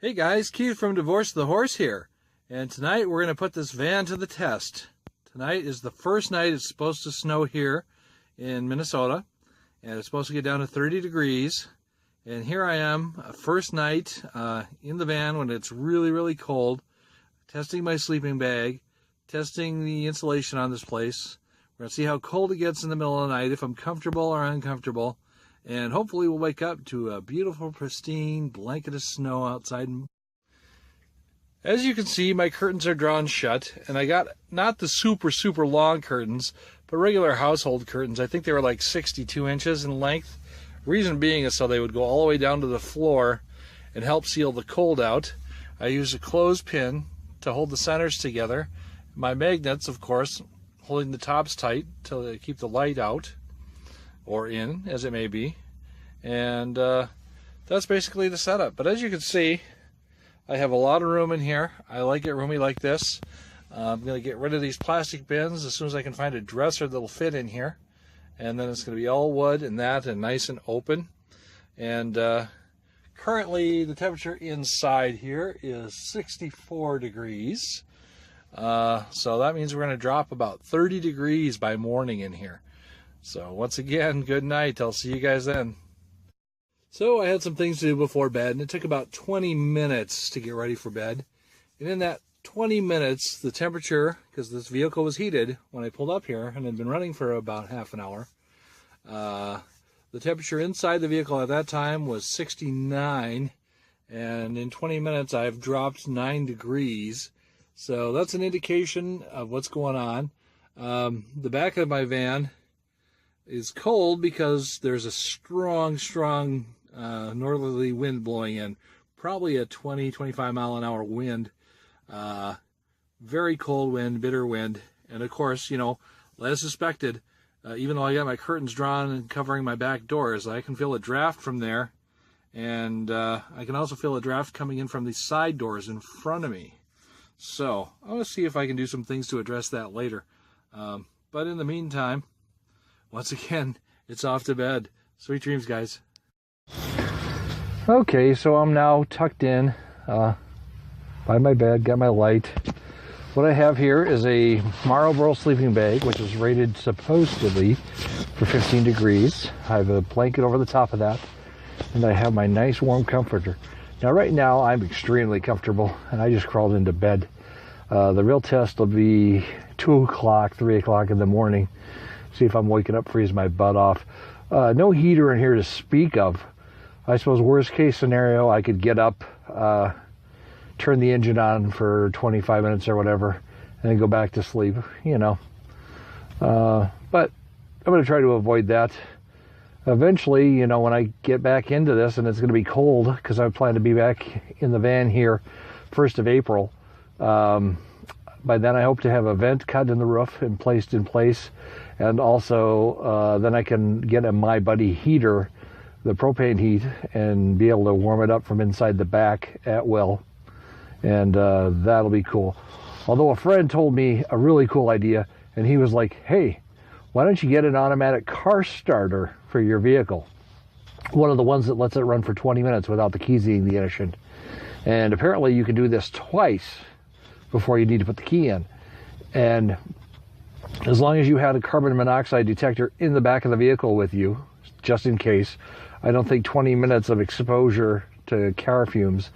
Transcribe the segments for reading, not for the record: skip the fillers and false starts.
Hey guys, Keith from Divorce the Horse here, and tonight we're going to put this van to the test. Tonight is the first night it's supposed to snow here in Minnesota, and it's supposed to get down to 30 degrees. And here I am, first night in the van when it's really, really cold, testing my sleeping bag, testing the insulation on this place. We're going to see how cold it gets in the middle of the night, if I'm comfortable or uncomfortable. And hopefully we'll wake up to a beautiful, pristine blanket of snow outside. As you can see, my curtains are drawn shut, and I got not the super, super long curtains, but regular household curtains. I think they were like 62 inches in length. Reason being is so they would go all the way down to the floor and help seal the cold out. I used a clothespin to hold the centers together. My magnets, of course, holding the tops tight to keep the light out, or in, as it may be. And that's basically the setup. But as you can see, I have a lot of room in here. I like it roomy like this. I'm going to get rid of these plastic bins as soon as I can find a dresser that'll fit in here. And then it's going to be all wood and nice and open. And currently the temperature inside here is 64 degrees. So that means we're going to drop about 30 degrees by morning in here. So once again, good night. I'll see you guys then. So I had some things to do before bed, and it took about 20 minutes to get ready for bed. And in that 20 minutes, the temperature, because this vehicle was heated when I pulled up here and had been running for about half an hour, the temperature inside the vehicle at that time was 69, and in 20 minutes I've dropped 9 degrees. So that's an indication of what's going on. The back of my van is cold because there's a strong northerly wind blowing in, probably a 20-25 mile an hour wind. Very cold wind, bitter wind. And of course, you know, as suspected, even though I got my curtains drawn and covering my back doors, I can feel a draft from there, and I can also feel a draft coming in from the side doors in front of me. So I'm going to see if I can do some things to address that later. But in the meantime, once again, it's off to bed. Sweet dreams, guys. Okay, so I'm now tucked in by my bed, got my light. What I have here is a Marlboro sleeping bag, which is rated supposedly for 15 degrees. I have a blanket over the top of that, and I have my nice warm comforter. Now, right now, I'm extremely comfortable, and I just crawled into bed. The real test will be 2 o'clock, 3 o'clock in the morning. See if I'm waking up, freeze my butt off. No heater in here to speak of. I suppose worst case scenario, I could get up, turn the engine on for 25 minutes or whatever, and then go back to sleep, you know. But I'm going to try to avoid that. Eventually, you know, when I get back into this, and it's going to be cold, because I plan to be back in the van here 1st of April. By then I hope to have a vent cut in the roof and placed in place. And also, then I can get a My Buddy heater, the propane heat, and be able to warm it up from inside the back at will. And that'll be cool. Although a friend told me a really cool idea, and he was like, hey, why don't you get an automatic car starter for your vehicle? One of the ones that lets it run for 20 minutes without the keys being the ignition. And apparently you can do this twice before you need to put the key in. And as long as you had a carbon monoxide detector in the back of the vehicle with you, just in case, I don't think 20 minutes of exposure to car fumes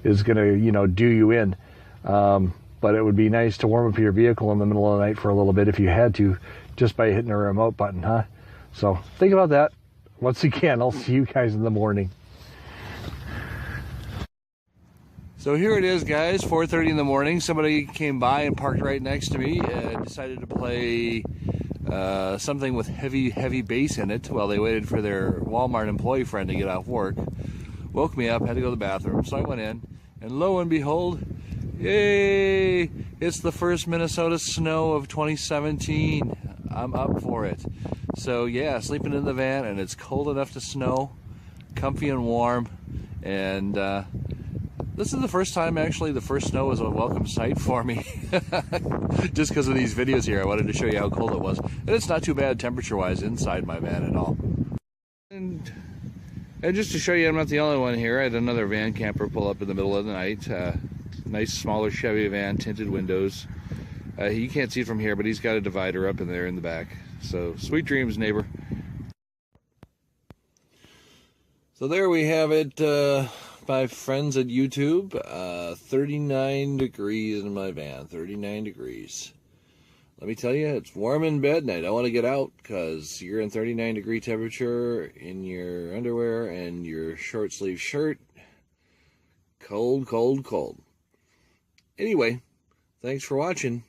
is going to, you know, do you in. But it would be nice to warm up your vehicle in the middle of the night for a little bit if you had to, just by hitting a remote button, huh? So think about that. Once again, I'll see you guys in the morning. So here it is, guys, 4:30 in the morning. Somebody came by and parked right next to me and decided to play something with heavy bass in it while they waited for their Wal-Mart employee friend to get off work. Woke me up, had to go to the bathroom, so I went in, and lo and behold, yay! It's the first Minnesota snow of 2017. I'm up for it. So yeah, sleeping in the van, and it's cold enough to snow, comfy and warm, and this is the first time, actually, the first snow was a welcome sight for me. Just because of these videos here, I wanted to show you how cold it was. And it's not too bad temperature-wise inside my van at all. And And just to show you I'm not the only one here, I had another van camper pull up in the middle of the night. Nice smaller Chevy van, tinted windows. You can't see it from here, but he's got a divider up in there in the back. So sweet dreams, neighbor. So there we have it, my friends at YouTube. 39 degrees in my van, 39 degrees. Let me tell you, it's warm in bed and I don't want to get out because you're in 39 degree temperature in your underwear and your short sleeve shirt. Cold, cold, cold. Anyway, thanks for watching.